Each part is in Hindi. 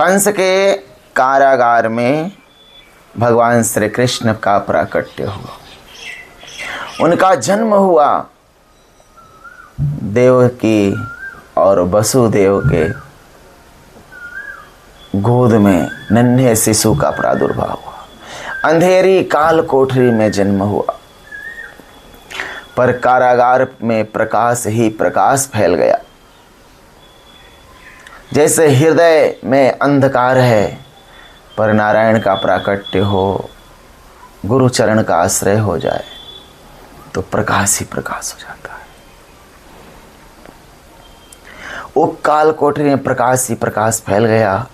कंस के कारागार में भगवान श्री कृष्ण का प्राकट्य हुआ, उनका जन्म हुआ। देवकी और वसुदेव के गोद में नन्हे शिशु का प्रादुर्भाव हुआ। अंधेरी काल कोठरी में जन्म हुआ, पर कारागार में प्रकाश ही प्रकाश फैल गया। जैसे हृदय में अंधकार है, पर नारायण का प्राकट्य हो, गुरु चरण का आश्रय हो जाए तो प्रकाश ही प्रकाश हो जाता है। वो काल कोठरी में प्रकाश ही प्रकाश फैल गया।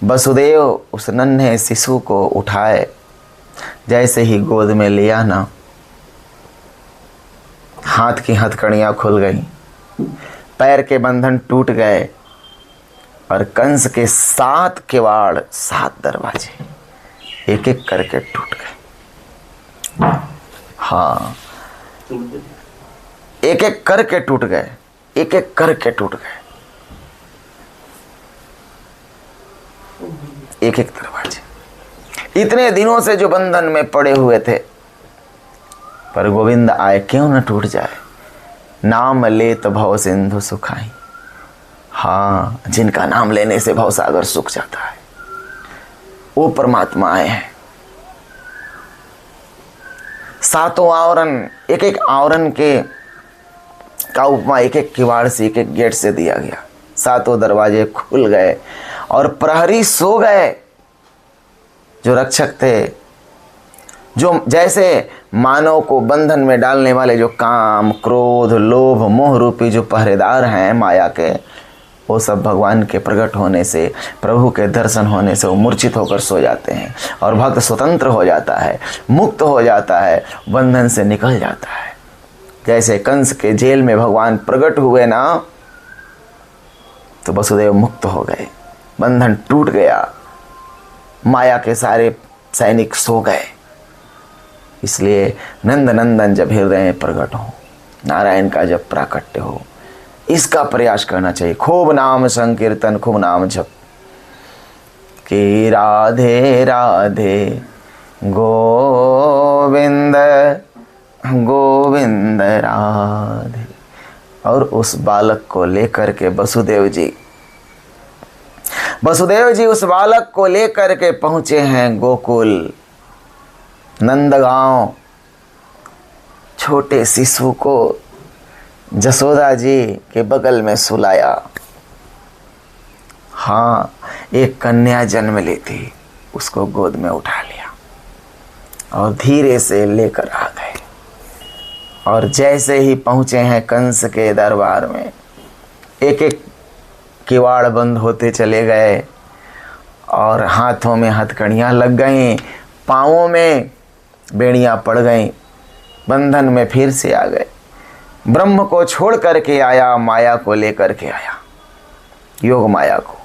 वसुदेव उस नन्हे शिशु को उठाए, जैसे ही गोद में लिया ना, हाथ की हथकड़ियां खुल गई, पैर के बंधन टूट गए और कंस के 7 किवाड़, 7 दरवाजे एक एक करके टूट गए। हाँ, एक एक करके टूट गए, एक एक करके टूट गए, एक एक दरवाजे। इतने दिनों से जो बंधन में पड़े हुए थे, पर गोविंद आए, क्यों न टूट जाए। नाम लेत भव सिंधु सुखाई। हाँ, जिनका नाम लेने से भवसागर सूख जाता है, वो परमात्मा आए हैं। 7 आवरण, एक एक आवरण के का उपमा एक एक किवाड़ से, एक एक गेट से दिया गया। 7 दरवाजे खुल गए और प्रहरी सो गए। जो रक्षक थे, जो जैसे मानव को बंधन में डालने वाले जो काम, क्रोध, लोभ, मोह रूपी जो पहरेदार हैं माया के, वो सब भगवान के प्रकट होने से, प्रभु के दर्शन होने से वो मूर्छित होकर सो जाते हैं और भक्त स्वतंत्र हो जाता है, मुक्त हो जाता है, बंधन से निकल जाता है। जैसे कंस के जेल में भगवान प्रकट हुए ना, तो वसुदेव मुक्त हो गए, बंधन टूट गया, माया के सारे सैनिक सो गए। इसलिए नंद नंदन जब हृदय में प्रकट हो, नारायण का जब प्राकट्य हो, इसका प्रयास करना चाहिए। खूब नाम संकीर्तन, खूब नाम जप कि राधे राधे गोविंद गोविंद राधे। और उस बालक को लेकर के वसुदेव जी उस बालक को लेकर के पहुंचे हैं गोकुल, नंदगांव। छोटे शिशु को जसोदा जी के बगल में सुलाया। हाँ, एक कन्या जन्म ली थी, उसको गोद में उठा लिया और धीरे से लेकर आ गए। और जैसे ही पहुंचे हैं कंस के दरबार में, एक एक किवाड़ बंद होते चले गए और हाथों में हथकड़ियाँ लग गईं, पाँवों में बेड़ियाँ पड़ गईं, बंधन में फिर से आ गए। ब्रह्म को छोड़ करके आया, माया को लेकर के आया, योग माया को।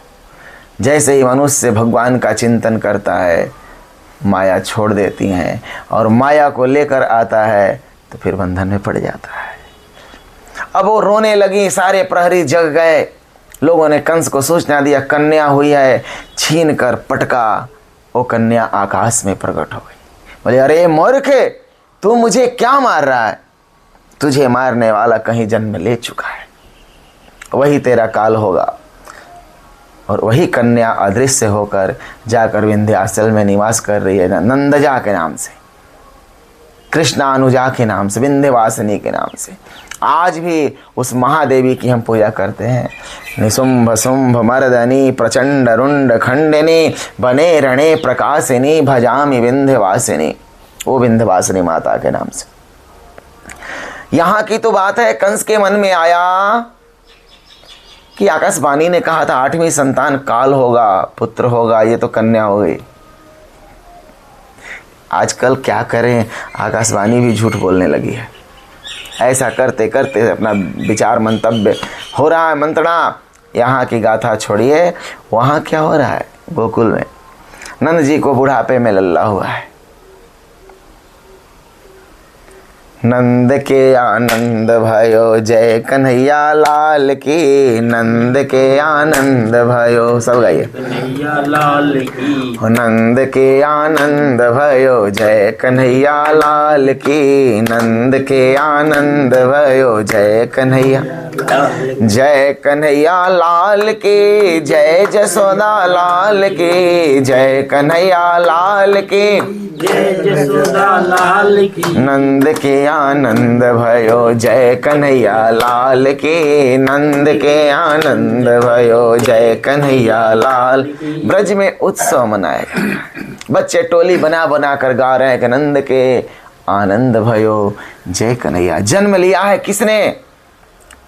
जैसे ही मनुष्य भगवान का चिंतन करता है, माया छोड़ देती हैं और माया को लेकर आता है तो फिर बंधन में पड़ जाता है। अब वो रोने लगी, सारे प्रहरी जग गए। लोगों ने कंस को सूचना दिया, कन्या हुई है, छीन कर पटका। वो कन्या आकाश में प्रकट हो गई। बोले, अरे मूर्ख, तू मुझे क्या मार रहा है? तुझे मारने वाला कहीं जन्म ले चुका है, वही तेरा काल होगा। और वही कन्या अदृश्य होकर जाकर विंध्याचल में निवास कर रही है, नंदजा के नाम से, कृष्णानुजा के नाम से, विंध्यवासिनी के नाम से। आज भी उस महादेवी की हम पूजा करते हैं। निशुंभ शुंभ मर्दनी प्रचंड रुंड खंडिनी बने रणे प्रकाशिनी भजामि विंध्यवासिनी। वो विंध्यवासिनी माता के नाम से। यहाँ की तो बात है, कंस के मन में आया कि आकाशवाणी ने कहा था 8वीं संतान काल होगा, पुत्र होगा, ये तो कन्या हो गई। आजकल क्या करें, आकाशवाणी भी झूठ बोलने लगी है। ऐसा करते करते अपना विचार मंतव्य हो रहा है मंत्रणा। यहाँ की गाथा छोड़िए, वहाँ क्या हो रहा है गोकुल में। नंद जी को बुढ़ापे में लल्ला हुआ है। नंद के आनंद भयो जय कन्हैया लाल की, नंद के आनंद भयो, सब गाइए। कन्हैया लाल की, हो नंद के आनंद भयो जय कन्हैया लाल की, नंद के आनंद भयो जय कन्हैया, जय कन्हैया लाल की, जय जसोदा लाल की, जय कन्हैया लाल की, जय जसोदा लाल की, नंद के आनंद भयो जय कन्हैया लाल की, नंद के आनंद भयो जय कन्हैया लाल। ब्रज में उत्सव मनाया गया, बच्चे टोली बना बना कर गा रहे हैं कि नंद के आनंद भयो जय कन्हैया। जन्म लिया है किसने?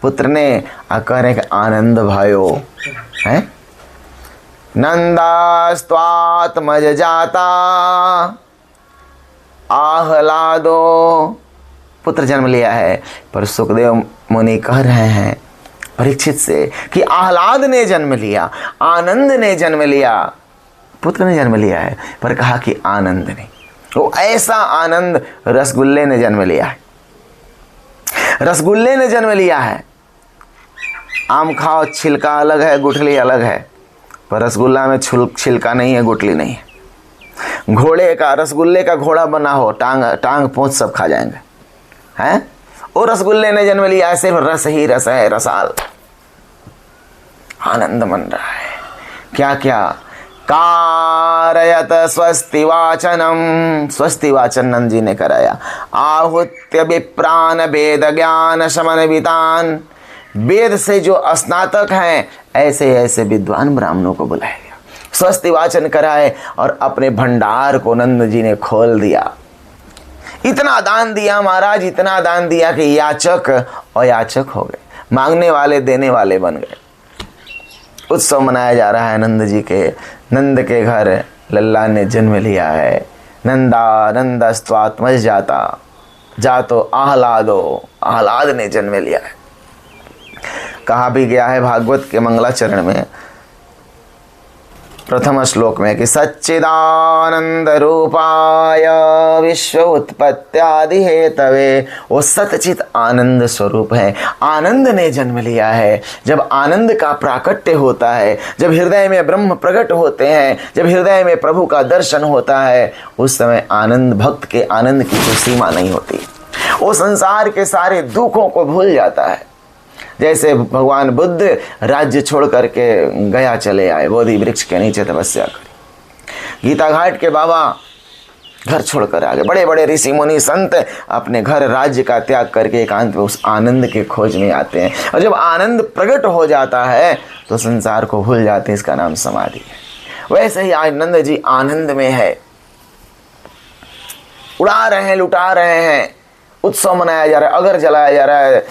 पुत्र ने। कह रहे हैं कि आनंद भयो है। नंदास्त्वात्मज जाता आह्लादो, पुत्र जन्म लिया है। पर सुखदेव मुनि कह रहे हैं परीक्षित से कि आह्लाद ने जन्म लिया, आनंद ने जन्म लिया, पुत्र ने जन्म लिया है। पर कहा कि आनंद ने, वो ऐसा आनंद रसगुल्ले ने जन्म लिया है, रसगुल्ले ने जन्म लिया है। आम खाओ छिलका अलग है, गुठली अलग है, पर रसगुल्ला में छिलका नहीं है, गुठली नहीं है। घोड़े का, रसगुल्ले का घोड़ा बना हो, टांग पोंछ सब खा जाएंगे हैं। वो रसगुल्ले ने जन्म लिया, सिर्फ रस ही रस है, रसाल आनंद मन रहा है। क्या क्या कारयत स्वस्ति वाचनम, स्वस्ति वाचन नंद जी ने कराया। आहुत्य विप्रान वेद ज्ञान शमन वितान, वेद से जो स्नातक हैं ऐसे ऐसे विद्वान ब्राह्मणों को बुलाया गया, स्वस्ति वाचन कराए और अपने भंडार को नंद जी ने खोल दिया। इतना दान दिया महाराज, इतना दान दिया कि याचक अयाचक हो गए, मांगने वाले देने वाले बन गए। उत्सव मनाया जा रहा है नंद जी के। नंद के घर लल्ला ने जन्म लिया है। नंदा नंदस्त्वात्मज जाता, जातो आह्लादो, आह्लाद ने जन्म लिया है। कहा भी गया है भागवत के मंगलाचरण में प्रथम श्लोक में कि सच्चिदानंद रूपाय विश्व उत्पत्त्यादि हेतवे, वो सतचित आनंद स्वरूप है। आनंद ने जन्म लिया है। जब आनंद का प्राकट्य होता है, जब हृदय में ब्रह्म प्रकट होते हैं, जब हृदय में प्रभु का दर्शन होता है, उस समय आनंद, भक्त के आनंद की कोई सीमा नहीं होती। वो संसार के सारे दुखों को भूल जाता है। जैसे भगवान बुद्ध राज्य छोड़ करके गया चले आए, बोधि वृक्ष के नीचे तपस्या करी। गीता घाट के बाबा घर छोड़कर आ गए। बड़े बड़े ऋषि मुनि संत अपने घर राज्य का त्याग करके एकांत में उस आनंद के खोज में आते हैं। और जब आनंद प्रकट हो जाता है तो संसार को भूल जाते हैं। इसका नाम समाधि है। वैसे ही आज नंद जी आनंद में है, उड़ा रहे हैं, लुटा रहे हैं। उत्सव मनाया जा रहा है, अगर जलाया जा रहा है,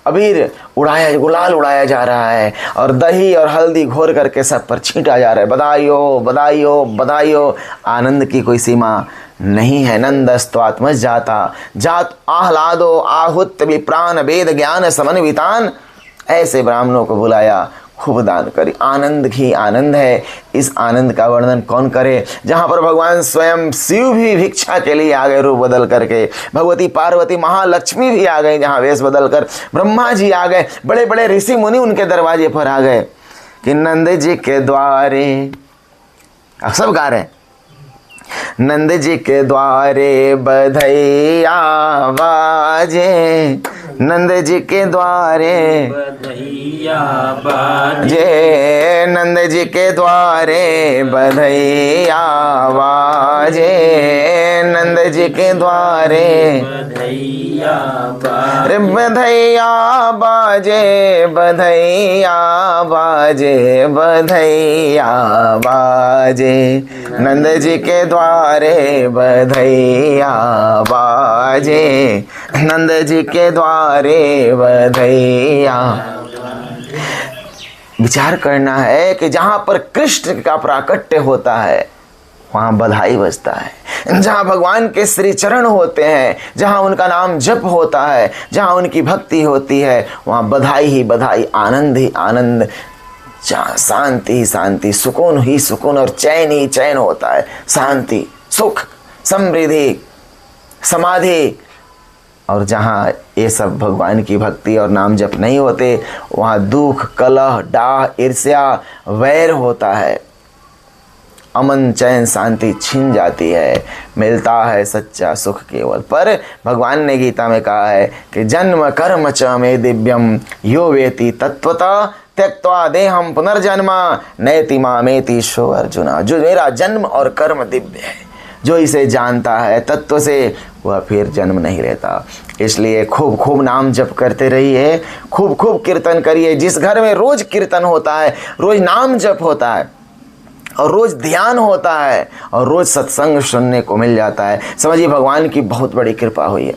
अबीर उड़ाया, गुलाल उड़ाया जा रहा है और दही और हल्दी घोर करके सब पर छींटा जा रहा है। बधाइयो बधाइयो बधाइयो। आनंद की कोई सीमा नहीं है। नंदस्त्वात्मज जाता, जात आह्लादो आहुत विप्रान वेद ज्ञान समन्वितान, ऐसे ब्राह्मणों को बुलाया, खूब दान करी। आनंद ही आनंद है। इस आनंद का वर्णन कौन करे। जहाँ पर भगवान स्वयं शिव भी भिक्षा के लिए आ गए रूप बदल करके, भगवती पार्वती महालक्ष्मी भी आ गई जहाँ वेश बदल कर, ब्रह्मा जी आ गए, बड़े बड़े ऋषि मुनि उनके दरवाजे पर आ गए कि नंद जी के द्वारे, अब सब गा रहे हैं, नंद जी के द्वारे बधैया बाजे, नंद जी के द्वारे बधैया बाजे, जे नंद जी के द्वारे बधैया बाजे, नंद जी के द्वारे बधैया रे बाजे, बधैया बाजे, बधैया बाजे, बधैया बाजे, नंद जी के द्वारे बधैया बाजे, नंद जी के द्वारे बधैया। विचार करना है कि जहाँ पर कृष्ण का प्राकट्य होता है वहाँ बधाई बजता है। जहाँ भगवान के श्री चरण होते हैं, जहाँ उनका नाम जप होता है, जहाँ उनकी भक्ति होती है, वहाँ बधाई ही बधाई, आनंद ही आनंद, जहाँ शांति ही शांति, सुकून ही सुकून और चैन ही चैन होता है। शांति, सुख, समृद्धि, समाधि, और जहाँ ये सब भगवान की भक्ति और नाम जप नहीं होते, वहाँ दुख, कलह, डाह, ईर्ष्या, वैर होता है। अमन, चैन, शांति छिन जाती है। मिलता है सच्चा सुख केवल। पर भगवान ने गीता में कहा है कि जन्म कर्म च मे दिव्यम यो वेति तत्वतः त्यक्त्वा देहम पुनर्जन्म नैति मामेति शो अर्जुना। जो मेरा जन्म और कर्म दिव्य है, जो इसे जानता है तत्व से, वह फिर जन्म नहीं लेता। इसलिए खूब खूब नाम जप करते रहिए, खूब खूब कीर्तन करिए। जिस घर में रोज कीर्तन होता है, रोज नाम जप होता है और रोज ध्यान होता है और रोज सत्संग सुनने को मिल जाता है, समझिए भगवान की बहुत बड़ी कृपा हुई है।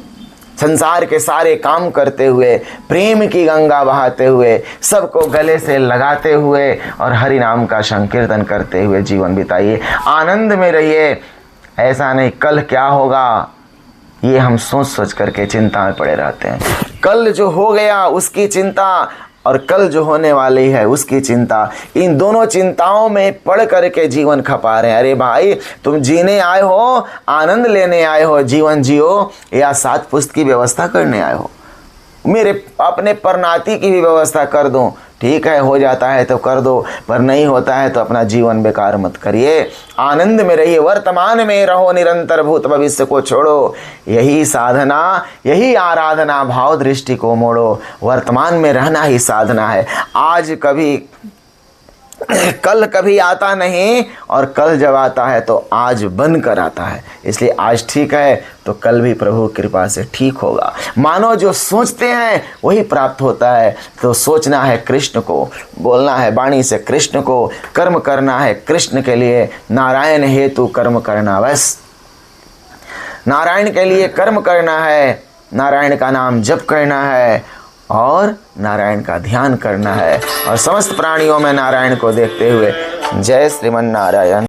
संसार के सारे काम करते हुए, प्रेम की गंगा बहाते हुए, सबको गले से लगाते हुए और हरि नाम का संकीर्तन करते हुए जीवन बिताइए। आनंद में रहिए। ऐसा नहीं कल क्या होगा, ये हम सोच सोच करके चिंता में पड़े रहते हैं। कल जो हो गया उसकी चिंता और कल जो होने वाली है उसकी चिंता, इन दोनों चिंताओं में पड़ करके जीवन खपा रहे हैं। अरे भाई, तुम जीने आए हो, आनंद लेने आए हो, जीवन जियो, या 7 पुस्त की व्यवस्था करने आए हो? मेरे अपने परनाती की भी व्यवस्था कर दूं, ठीक है, हो जाता है तो कर दो, पर नहीं होता है तो अपना जीवन बेकार मत करिए। आनंद में रहिए, वर्तमान में रहो, निरंतर भूत भविष्य को छोड़ो। यही साधना, यही आराधना, भाव दृष्टि को मोड़ो। वर्तमान में रहना ही साधना है। आज कभी कल कभी आता नहीं, और कल जब आता है तो आज बन कर आता है। इसलिए आज ठीक है तो कल भी प्रभु कृपा से ठीक होगा। मानो जो सोचते हैं वही प्राप्त होता है। तो सोचना है कृष्ण को, बोलना है वाणी से कृष्ण को, कर्म करना है कृष्ण के लिए। नारायण हेतु कर्म करना, बस नारायण के लिए कर्म करना है, नारायण का नाम जप करना है और नारायण का ध्यान करना है, और समस्त प्राणियों में नारायण को देखते हुए। जय श्रीमन नारायण।